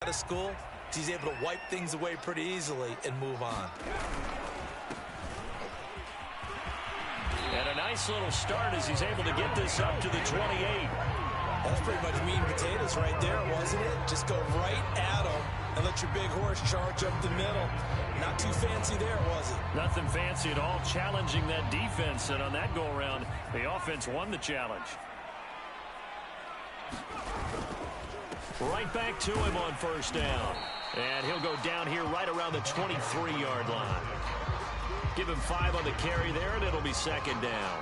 Out of school, he's able to wipe things away pretty easily and move on. And a nice little start as he's able to get this up to the 28. That's pretty much meat and potatoes right there, wasn't it? Just go right at him and let your big horse charge up the middle. Not too fancy there, was it? Nothing fancy at all, challenging that defense. And on that go-around, the offense won the challenge. Right back to him on first down. And he'll go down here right around the 23-yard line. Give him 5 on the carry there, and it'll be second down.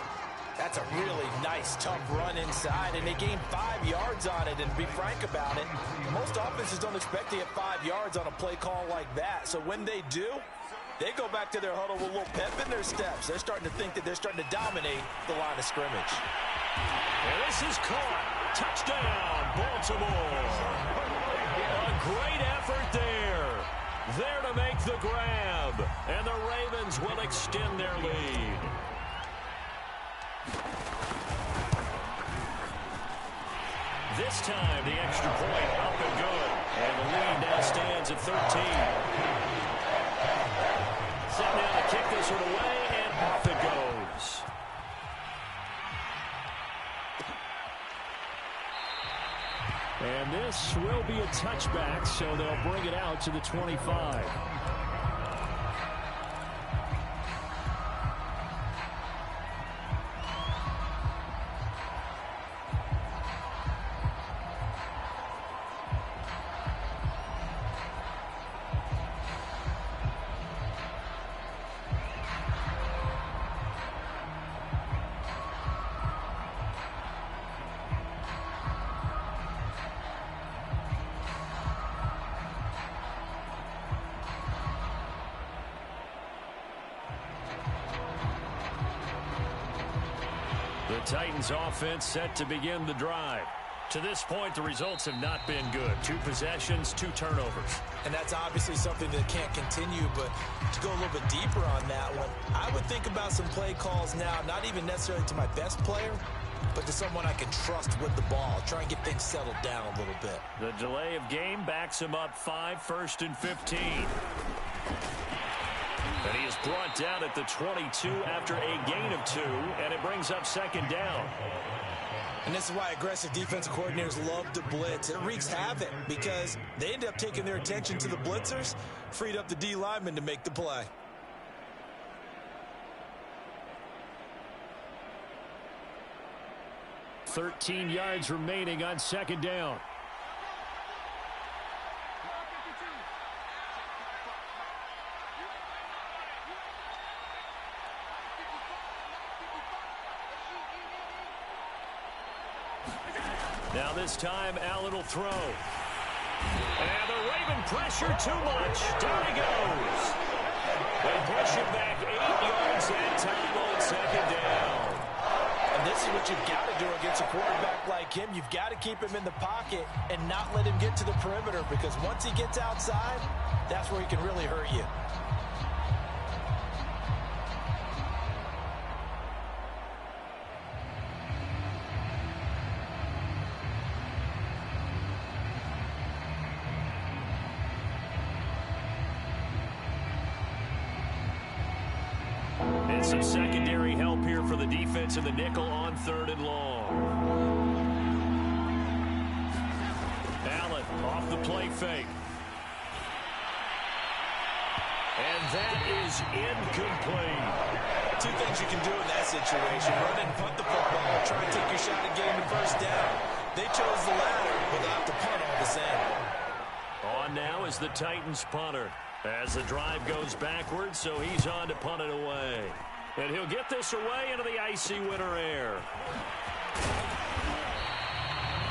That's a really nice, tough run inside, and they gained 5 yards on it. And to be frank about it, most offenses don't expect to get 5 yards on a play call like that. So when they do, they go back to their huddle with a little pep in their steps. They're starting to think that they're starting to dominate the line of scrimmage. And this is caught. Touchdown, Baltimore. A great effort there. There to make the grab. And the Ravens will extend their lead. This time, the extra point up and good. And the lead now stands at 13. Set now to kick this one away, and off it goes. And this will be a touchback, so they'll bring it out to the 25. The Titans offense set to begin the drive. To this point, the results have not been good. 2 possessions, 2 turnovers. And that's obviously something that can't continue, but to go a little bit deeper on that one, I would think about some play calls now, not even necessarily to my best player, but to someone I can trust with the ball. Try and get things settled down a little bit. The delay of game backs him up 5, 1st and 15. And he is brought down at the 22 after a gain of 2, and it brings up second down. And this is why aggressive defensive coordinators love to blitz. It wreaks havoc because they end up taking their attention to the blitzers, freed up the D lineman to make the play. $13 yards remaining on second down. Now this time, Allen will throw. And the Raven pressure too much. Down he goes. They push him back 8 yards that time on second down. And this is what you've got to do against a quarterback like him. You've got to keep him in the pocket and not let him get to the perimeter, because once he gets outside, that's where he can really hurt you. And some secondary help here for the defense in the nickel on 3rd and long. Allen off the play fake. And that is incomplete. 2 things you can do in that situation: run and punt the football, try and take your shot at getting the first down. They chose the latter, but they'll have to punt all the same. On now is the Titans punter, as the drive goes backwards, so he's on to punt it away. And he'll get this away into the icy winter air.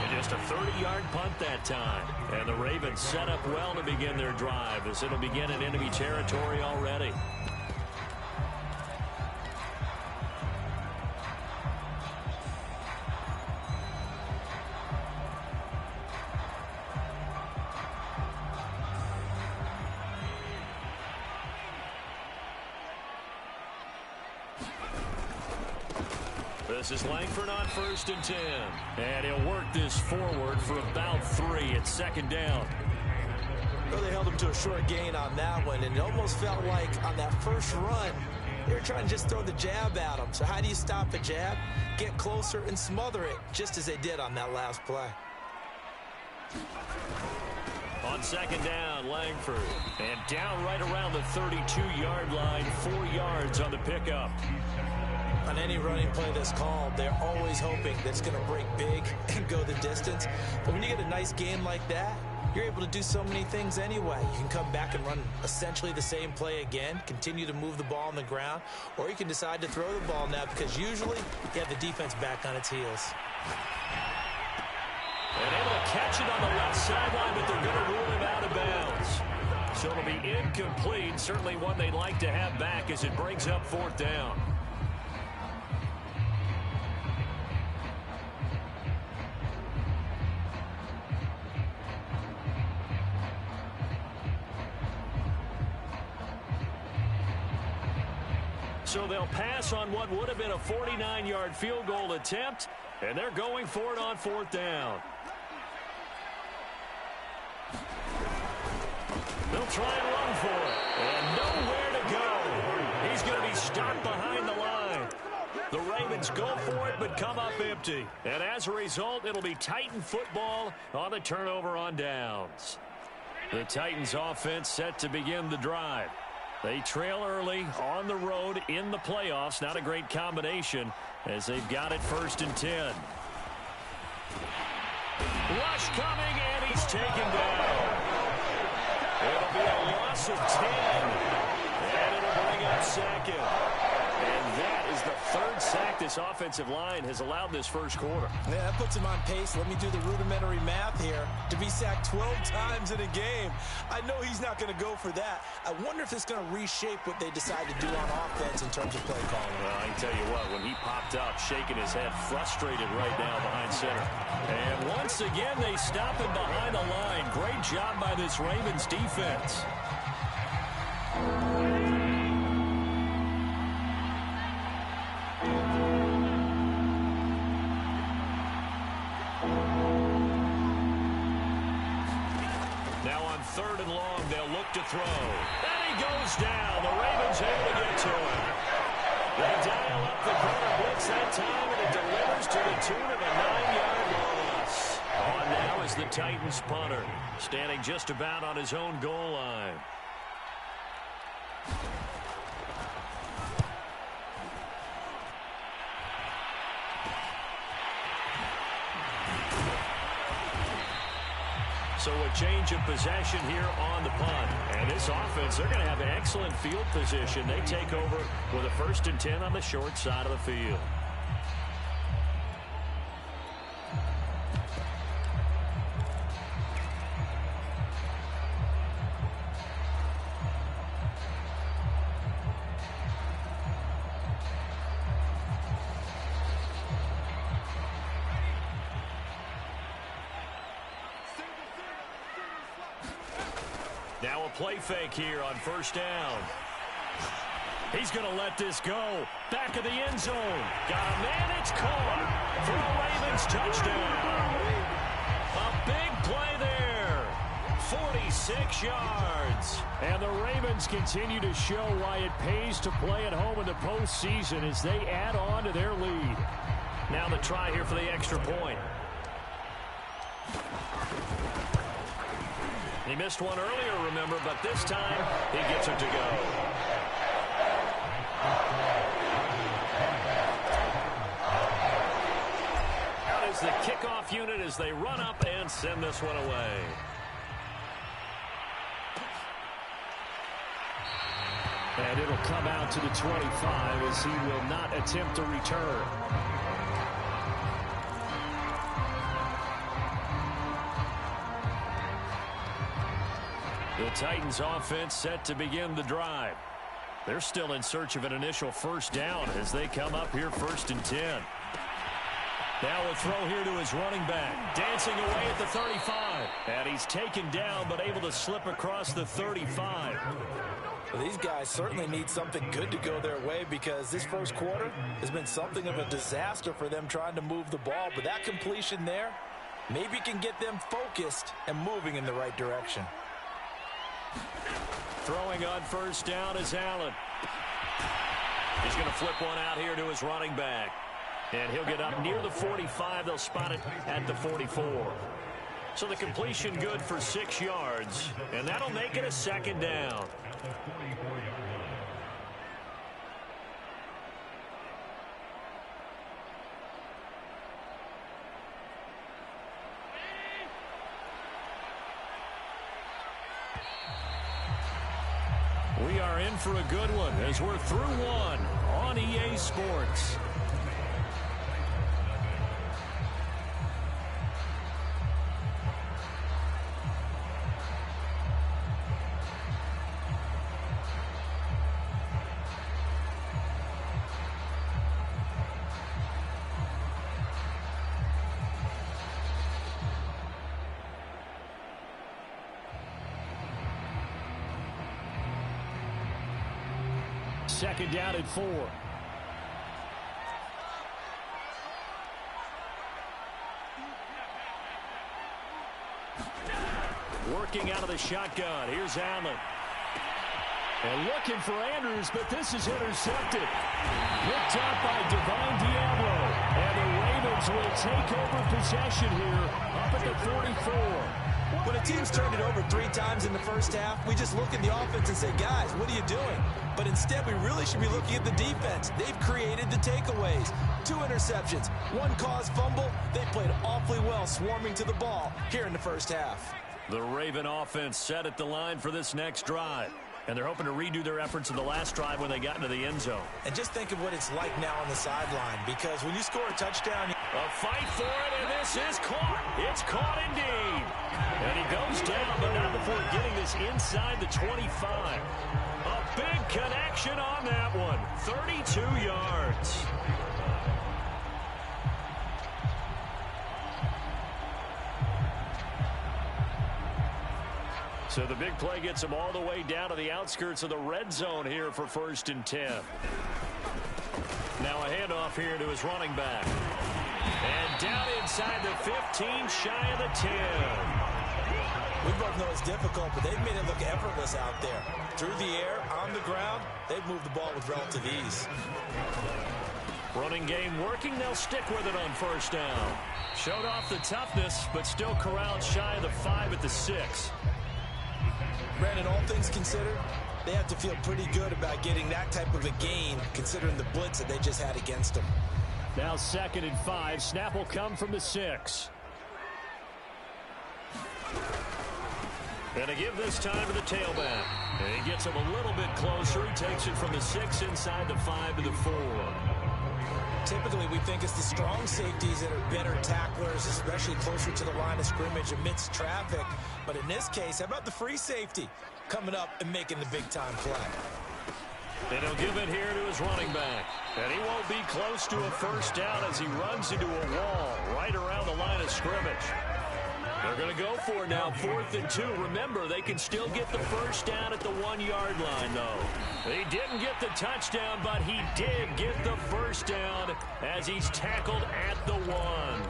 And just a 30-yard punt that time. And the Ravens set up well to begin their drive, as it'll begin in enemy territory already. This is Langford on 1st and 10. And he'll work this forward for about 3 at second down. up to a short gain on that one, and it almost felt like on that first run, they were trying to just throw the jab at him. So how do you stop a jab? Get closer and smother it, just as they did on that last play. On second down, Langford. And down right around the 32-yard line, 4 yards on the pickup. On any running play that's called, they're always hoping that it's going to break big and go the distance. But when you get a nice game like that, you're able to do so many things anyway. You can come back and run essentially the same play again, continue to move the ball on the ground, or you can decide to throw the ball now because usually you have the defense back on its heels. And able to catch it on the left sideline, but they're going to rule him out of bounds. So it'll be incomplete. Certainly one they'd like to have back as it brings up 4th down. So they'll pass on what would have been a 49-yard field goal attempt, and they're going for it on 4th down. They'll try and run for it, and nowhere to go. He's going to be stopped behind the line. The Ravens go for it, but come up empty. And as a result, it'll be Titan football on the turnover on downs. The Titans offense set to begin the drive. They trail early on the road in the playoffs. Not a great combination as they've got it 1st and 10. Rush coming, and he's taken down. It'll be a loss of 10, and it'll bring up 2nd. And that is the 3rd sack this offensive line has allowed this first quarter. Yeah, that puts him on pace. Let me do the rudimentary math here. To be sacked 12 times in a game, I know he's not going to go for that. I wonder if it's going to reshape what they decide to do on offense in terms of play calling. Well, I can tell you what, when he popped up, shaking his head, frustrated right now behind center. And once again, they stop him behind the line. Great job by this Ravens defense. Now on 3rd and long, they'll look to throw. And he goes down. The Ravens able to get to him. They dial up the corner blitz that time, and it delivers to the tune of a 9-yard loss. On now is the Titans punter, standing just about on his own goal line. So a change of possession here on the punt. And this offense, they're going to have an excellent field position. They take over with a 1st and 10 on the short side of the field. Now a play fake here on 1st down. He's going to let this go. Back of the end zone. Got a man. It's caught for a Ravens touchdown. A big play there. 46 yards. And the Ravens continue to show why it pays to play at home in the postseason as they add on to their lead. Now the try here for the extra point. He missed one earlier, remember, but this time he gets it to go. Out is the kickoff unit as they run up and send this one away. And it'll come out to the 25 as he will not attempt to return. The Titans offense set to begin the drive. They're still in search of an initial 1st down as they come up here 1st and 10. Now a throw here to his running back. Dancing away at the 35. And he's taken down but able to slip across the 35. Well, these guys certainly need something good to go their way because this first quarter has been something of a disaster for them trying to move the ball. But that completion there maybe can get them focused and moving in the right direction. Throwing on first down is Allen. He's going to flip one out here to his running back. And he'll get up near the 45. They'll spot it at the 44. So the completion good for 6 yards. And that'll make it a second down. We are in for a good one as we're through one on EA Sports. Second down at 4. Working out of the shotgun. Here's Allen. And looking for Andrews, but this is intercepted. Picked up by Divine Diablo. And the Ravens will take over possession here up at the 44. When a team's turned it over 3 times in the first half, we just look at the offense and say, guys, what are you doing? But instead, we really should be looking at the defense. They've created the takeaways. 2 interceptions, 1 caused fumble. They played awfully well swarming to the ball here in the first half. The Raven offense set at the line for this next drive. And they're hoping to redo their efforts in the last drive when they got into the end zone. And just think of what it's like now on the sideline, because when you score a touchdown... A fight for it, and this is caught. It's caught indeed. And he goes down, but not before getting this inside the 25. A big connection on that one. 32 yards. So the big play gets him all the way down to the outskirts of the red zone here for 1st and 10. Now a handoff here to his running back. And down inside the 15, shy of the 10. We both know it's difficult, but they've made it look effortless out there. Through the air, on the ground, they've moved the ball with relative ease. Running game working, they'll stick with it on first down. Showed off the toughness, but still corralled shy of the 5 at the 6. Brandon, all things considered, they have to feel pretty good about getting that type of a gain, considering the blitz that they just had against them. Now 2nd and 5. Snap will come from the 6. And a give this time to the tailback. And he gets him a little bit closer. He takes it from the 6 inside the 5 to the 4. Typically, we think it's the strong safeties that are better tacklers, especially closer to the line of scrimmage amidst traffic. But in this case, how about the free safety coming up and making the big-time play? And he'll give it here to his running back. And he won't be close to a first down as he runs into a wall right around the line of scrimmage. They're going to go for it now, 4th and 2. Remember, they can still get the first down at the 1-yard line, though. He didn't get the touchdown, but he did get the first down as he's tackled at the 1.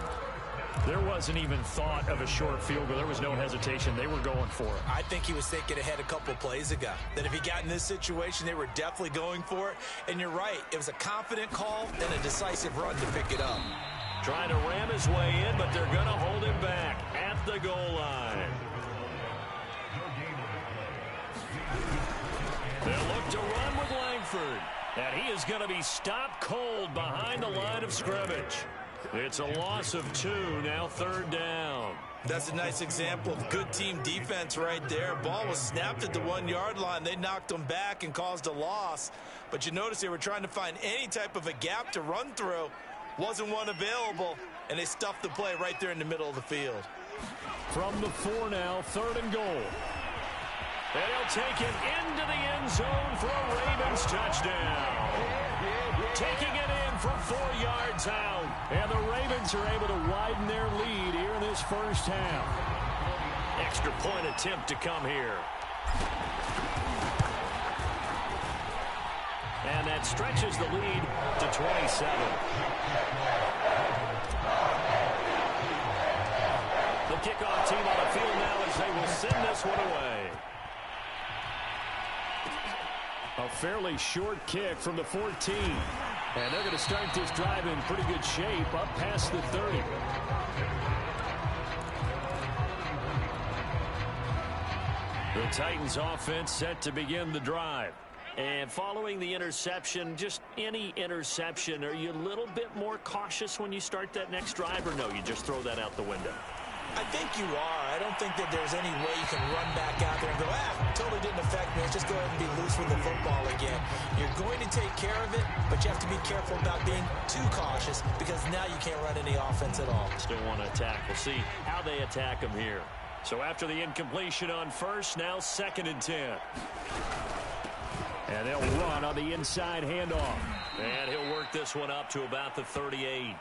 There wasn't even thought of a short field goal. There was no hesitation. They were going for it. I think he was thinking ahead a couple of plays ago, that if he got in this situation, they were definitely going for it. And you're right, it was a confident call and a decisive run to pick it up. Trying to ram his way in, but they're going to hold him back at the goal line. They'll look to run with Langford. And he is going to be stopped cold behind the line of scrimmage. It's a loss of 2, now 3rd down. That's a nice example of good team defense right there. Ball was snapped at the 1-yard line. They knocked them back and caused a loss. But you notice they were trying to find any type of a gap to run through. Wasn't one available, and they stuffed the play right there in the middle of the field. From the 4 now, 3rd and goal. And he'll take it into the end zone for a Ravens touchdown. Taking it in from 4 yards out. And the Ravens are able to widen their lead here in this first half. Extra point attempt to come here. And that stretches the lead to 27. The kickoff team on the field now as they will send this one away. A fairly short kick from the 14. And they're going to start this drive in pretty good shape up past the 30. The Titans offense set to begin the drive. And following the interception, just any interception, are you a little bit more cautious when you start that next drive, or no, you just throw that out the window? I think you are. I don't think that there's any way you can run back out there and go, totally didn't affect me. Let's just go ahead and be loose with the football again. You're going to take care of it, but you have to be careful about being too cautious because now you can't run any offense at all. Still want to attack. We'll see how they attack them here. So after the incompletion on first, now 2nd and 10. And they'll run on the inside handoff. And he'll work this one up to about the 38.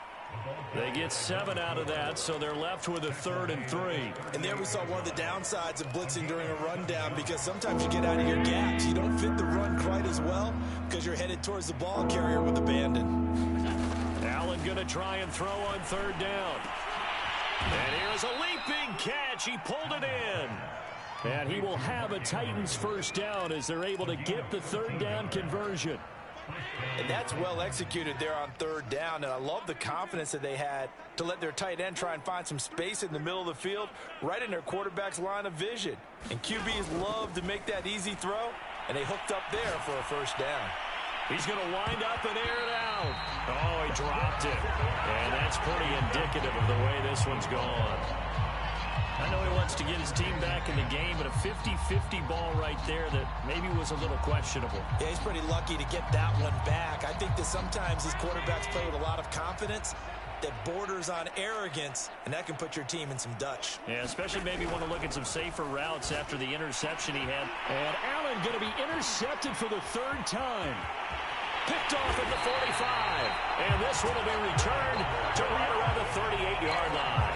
They get 7 out of that, so they're left with a 3rd and 3. And there we saw one of the downsides of blitzing during a rundown, because sometimes you get out of your gaps. You don't fit the run quite as well because you're headed towards the ball carrier with abandon. Allen going to try and throw on 3rd down. And here is a leaping catch. He pulled it in. And he will have a Titans 1st down as they're able to get the 3rd down conversion. And that's well executed there on 3rd down. And I love the confidence that they had to let their tight end try and find some space in the middle of the field, right in their quarterback's line of vision. And QBs love to make that easy throw, and they hooked up there for a 1st down. He's going to wind up and air it out. Oh, he dropped it. And that's pretty indicative of the way this one's gone. I know he wants to get his team back in the game, but a 50-50 ball right there that maybe was a little questionable. Yeah, he's pretty lucky to get that one back. I think that sometimes these quarterbacks play with a lot of confidence that borders on arrogance, and that can put your team in some Dutch. Yeah, especially maybe want to look at some safer routes after the interception he had. And Allen going to be intercepted for the 3rd time. Picked off at the 45. And this one will be returned to right around the 38-yard line.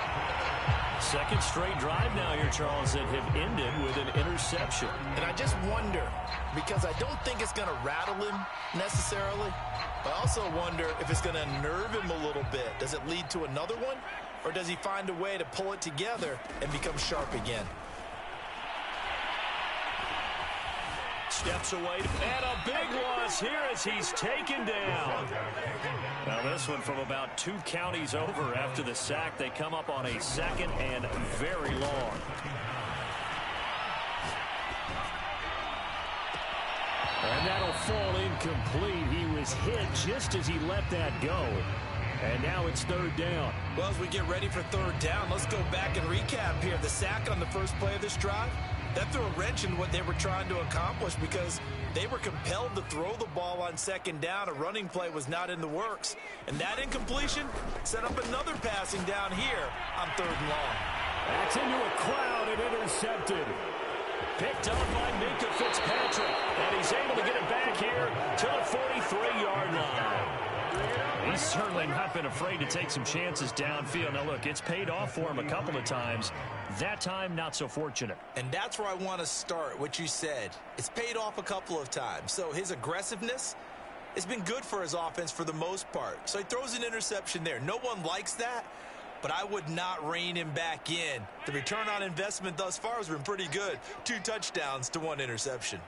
2nd straight drive now here, Charles, that have ended with an interception. And I just wonder, because I don't think it's going to rattle him necessarily, but I also wonder if it's going to nerve him a little bit. Does it lead to another one, or does he find a way to pull it together and become sharp again? Steps away, and a big loss here as he's taken down. Now this one from about 2 counties over after the sack. They come up on a 2nd and very long. And that'll fall incomplete. He was hit just as he let that go. And now it's 3rd down. Well, as we get ready for 3rd down, let's go back and recap here. The sack on the first play of this drive, that threw a wrench in what they were trying to accomplish because they were compelled to throw the ball on 2nd down. A running play was not in the works. And that incompletion set up another passing down here on 3rd and long. That's into a crowd and intercepted. Picked up by Minka Fitzpatrick. And he's able to get it back here to the 43-yard line. He's certainly not been afraid to take some chances downfield. Now, look, it's paid off for him a couple of times. That time, not so fortunate. And that's where I want to start, what you said. It's paid off a couple of times. So his aggressiveness has been good for his offense for the most part. So he throws an interception there. No one likes that, but I would not rein him back in. The return on investment thus far has been pretty good. 2 touchdowns to 1 interception.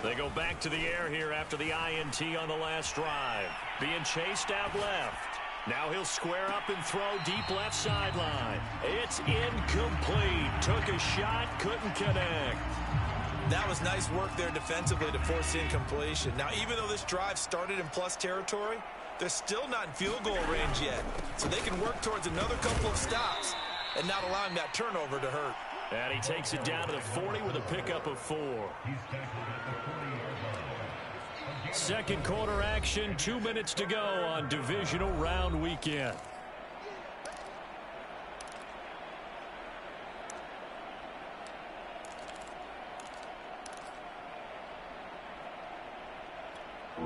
They go back to the air here after the INT on the last drive. Being chased out left. Now he'll square up and throw deep left sideline. It's incomplete. Took a shot, couldn't connect. That was nice work there defensively to force incompletion. Now, even though this drive started in plus territory, they're still not in field goal range yet. So they can work towards another couple of stops and not allowing that turnover to hurt. And he takes it down to the 40 with a pickup of 4. 2nd quarter action, 2 minutes to go on divisional round weekend.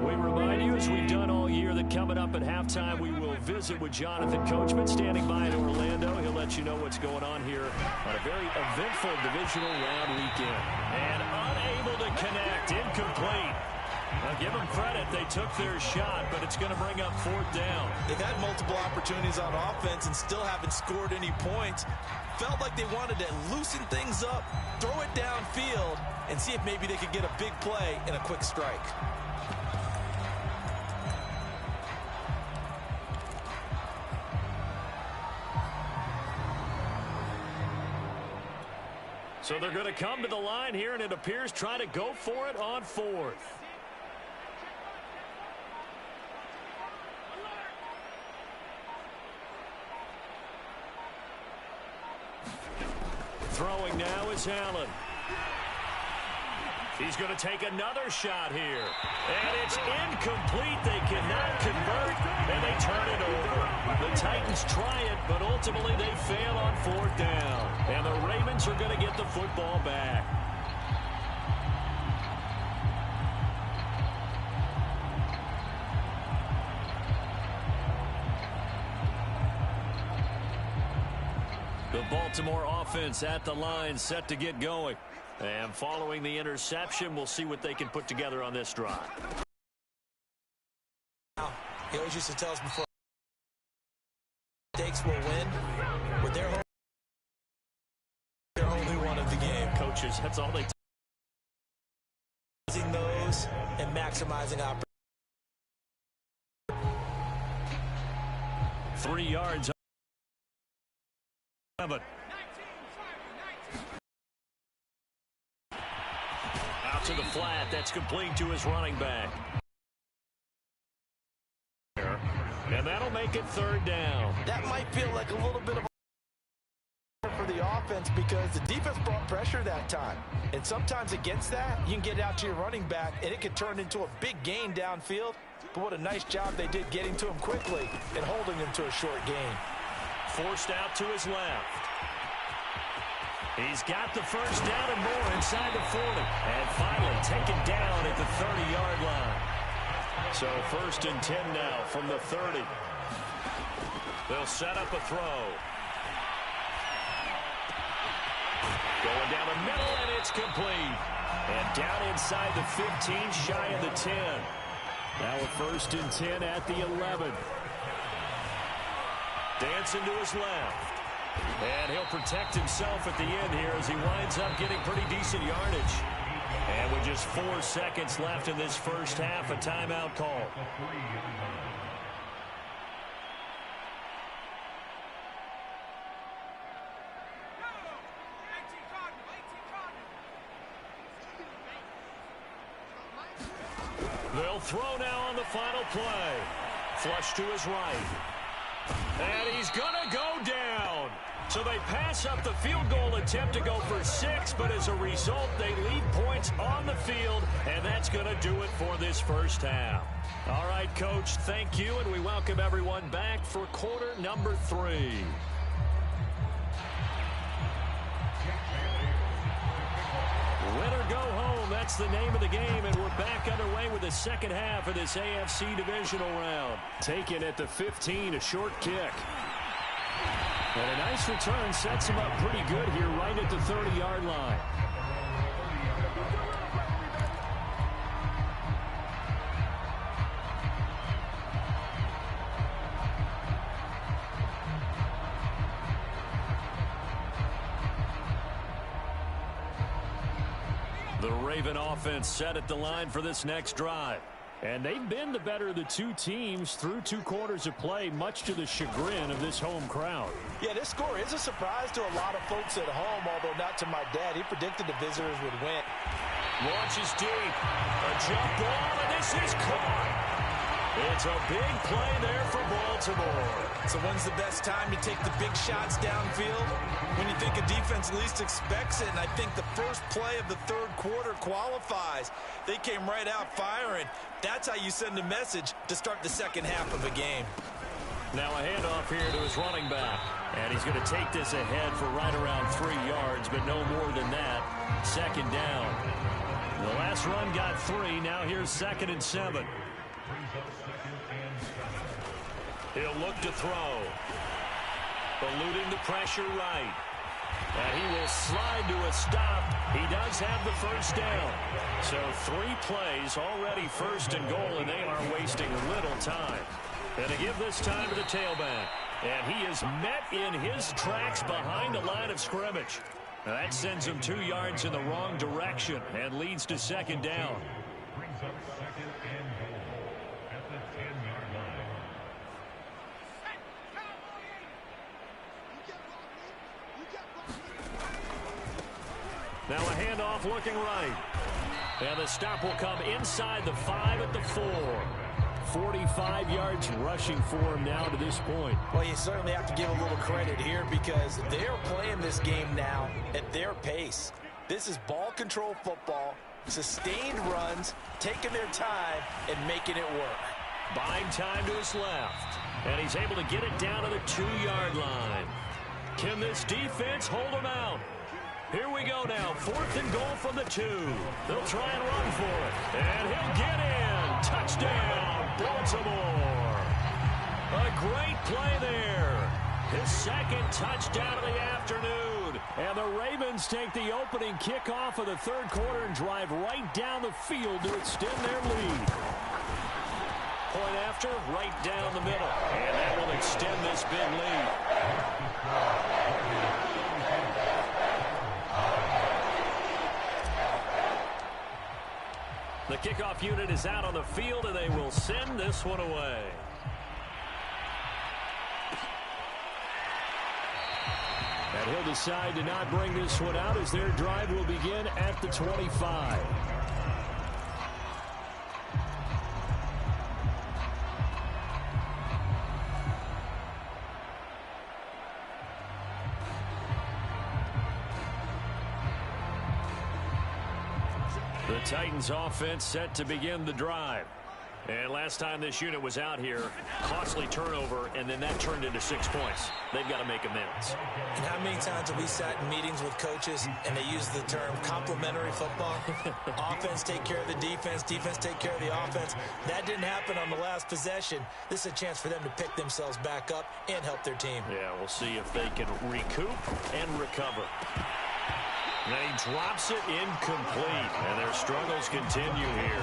We remind you, as we've done all year, that coming up at halftime, we will visit with Jonathan Coachman standing by in Orlando. He'll let you know what's going on here on a very eventful divisional round weekend. And unable to connect, incomplete. I'll give them credit. They took their shot, but it's going to bring up 4th down. They've had multiple opportunities on offense and still haven't scored any points. Felt like they wanted to loosen things up, throw it downfield, and see if maybe they could get a big play and a quick strike. So they're going to come to the line here, and it appears try to go for it on 4th. Throwing now is Allen. He's going to take another shot here. And it's incomplete. They cannot convert, and they turn it over. The Titans try it, but ultimately they fail on 4th down. And the Ravens are going to get the football back. The Baltimore offense at the line, set to get going. And following the interception, we'll see what they can put together on this drive. He always used to tell us before, mistakes will win. With their home, they're only one of the game. Coaches, that's all they do. Using those and maximizing opportunities. 3 yards. Out to the flat. That's complete to his running back. And that'll make it 3rd down. That might feel like a little bit of a for the offense because the defense brought pressure that time. And sometimes against that, you can get out to your running back, and it can turn into a big gain downfield. But what a nice job they did getting to him quickly and holding him to a short gain. Forced out to his left. He's got the first down and more inside the 40. And finally taken down at the 30-yard line. So 1st and 10 now from the 30. They'll set up a throw. Going down the middle, and it's complete. And down inside the 15, shy of the 10. Now a 1st and 10 at the 11. Dancing to his left. And he'll protect himself at the end here as he winds up getting pretty decent yardage. And with just 4 seconds left in this first half, a timeout call. They'll throw now on the final play. Flush to his right. And he's going to go down. So they pass up the field goal attempt to go for 6, but as a result, they leave points on the field, and that's going to do it for this first half. All right, Coach, thank you, and we welcome everyone back for quarter number 3. Win or go home, that's the name of the game, and we're back underway with the second half of this AFC divisional round. Taken at the 15, a short kick. And a nice return sets him up pretty good here right at the 30-yard line. The Raven offense set at the line for this next drive. And they've been the better of the two teams through 2 quarters of play, much to the chagrin of this home crowd. Yeah, this score is a surprise to a lot of folks at home, although not to my dad. He predicted the visitors would win. Launches deep. A jump ball, and this is caught. It's a big play there for Baltimore. So when's the best time to take the big shots downfield? When you think a defense least expects it, and I think the first play of the 3rd quarter qualifies. They came right out firing. That's how you send a message to start the second half of a game. Now a handoff here to his running back. And he's going to take this ahead for right around 3 yards, but no more than that. 2nd down. The last run got 3. Now here's 2nd and 7. He'll look to throw. Eluding the pressure right. And he will slide to a stop. He does have the first down. So 3 plays, already first and goal, and they are wasting little time. And to give this time to the tailback. And he is met in his tracks behind the line of scrimmage. Now that sends him 2 yards in the wrong direction and leads to second down. Brings up second and goal at the 10-yard line. Now a handoff looking right. And the stop will come inside the 5 at the 4. 45 yards rushing for him now to this point. Well, you certainly have to give a little credit here because they're playing this game now at their pace. This is ball control football, sustained runs, taking their time, and making it work. Buying time to his left. And he's able to get it down to the 2-yard line. Can this defense hold him out? Here we go now. 4th and goal from the 2. They'll try and run for it. And he'll get in. Touchdown, Baltimore. A great play there. His second touchdown of the afternoon. And the Ravens take the opening kickoff of the 3rd quarter and drive right down the field to extend their lead. Point after, right down the middle. And that will extend this big lead. The kickoff unit is out on the field, and they will send this one away. And he'll decide to not bring this one out as their drive will begin at the 25. The Titans offense set to begin the drive. And last time this unit was out here, costly turnover, and then that turned into 6 points. They've got to make amends. And how many times have we sat in meetings with coaches and they use the term complementary football? Offense take care of the defense, defense take care of the offense. That didn't happen on the last possession. This is a chance for them to pick themselves back up and help their team. Yeah, we'll see if they can recoup and recover. And he drops it incomplete, and their struggles continue here.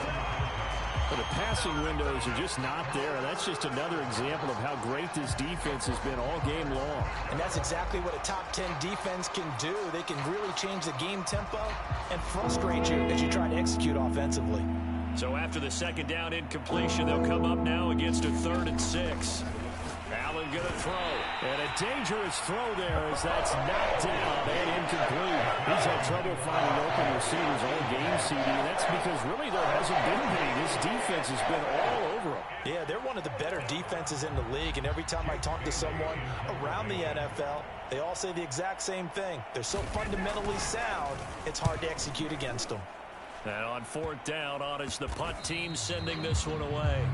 But the passing windows are just not there. That's just another example of how great this defense has been all game long. And that's exactly what a top 10 defense can do. They can really change the game tempo and frustrate you as you try to execute offensively. So after the second down incompletion, they'll come up now against a 3rd and 6. Allen going to throw. And a dangerous throw there as that's knocked down and incomplete. He's had trouble finding open receivers all game, CD, and that's because really there hasn't been many. This defense has been all over them. Yeah, they're one of the better defenses in the league, and every time I talk to someone around the NFL, they all say the exact same thing. They're so fundamentally sound, it's hard to execute against them. And on 4th down, on is the punt team sending this one away.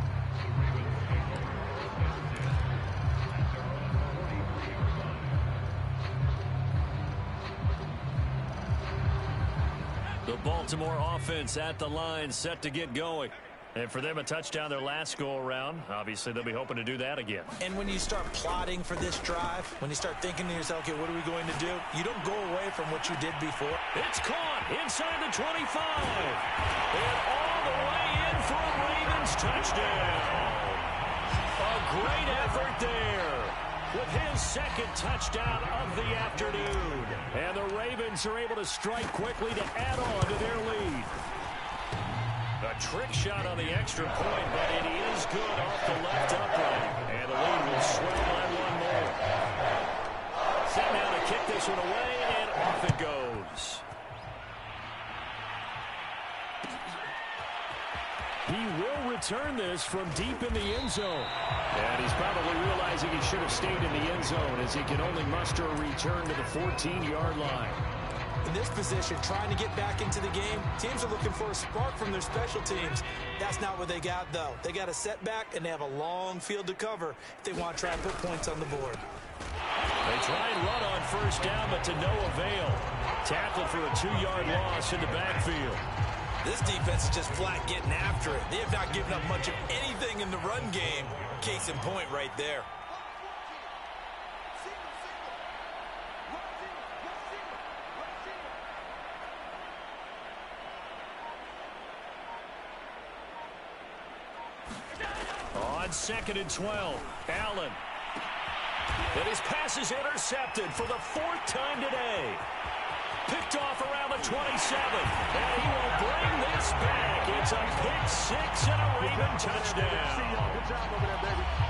The Baltimore offense at the line, set to get going. And for them, a touchdown their last go-around. Obviously, they'll be hoping to do that again. And when you start plotting for this drive, when you start thinking to yourself, okay, what are we going to do? You don't go away from what you did before. It's caught inside the 25. And all the way in for a Ravens touchdown. A great effort there with his second touchdown of the afternoon. And the Ravens are able to strike quickly to add on to their lead. A trick shot on the extra point, but it is good off the left upright. And the lead will swell by 1 more. Set now to kick this one away, and off it goes. He will return this from deep in the end zone. And he's probably realizing he should have stayed in the end zone as he can only muster a return to the 14-yard line. In this position, trying to get back into the game, teams are looking for a spark from their special teams. That's not what they got, though. They got a setback, and they have a long field to cover if they want to try and put points on the board. They try and run on 1st down, but to no avail. Tackled for a 2-yard loss in the backfield. This defense is just flat getting after it. They have not given up much of anything in the run game. Case in point right there. on 2nd and 12. Allen. And his pass is intercepted for the 4th time today. Picked off around the 27. And he will bring this back. It's a pick six and a Raven touchdown.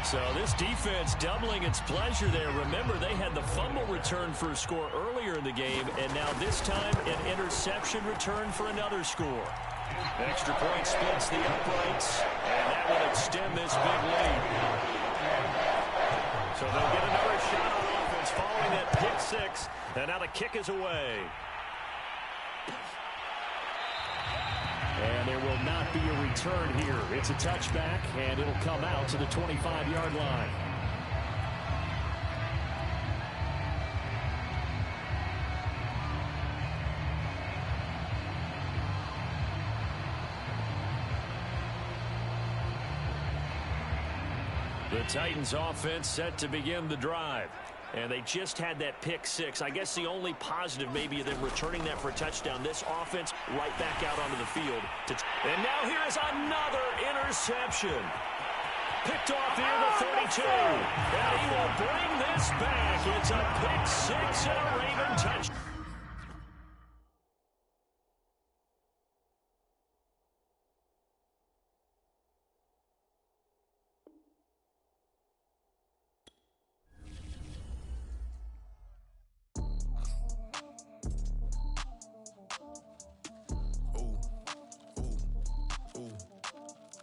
So this defense doubling its pleasure there. Remember, they had the fumble return for a score earlier in the game, and now this time an interception return for another score. Extra point splits the uprights, and that will extend this big lead. So they'll get another shot on offense following that pick six, and now the kick is away. And there will not be a return here. It's a touchback, and it'll come out to the 25-yard line. The Titans offense set to begin the drive. And they just had that pick six. I guess the only positive maybe of them returning that for a touchdown. This offense right back out onto the field. And now here is another interception. Picked off near the 32. And he will bring this back. It's a pick six and a Raven touchdown.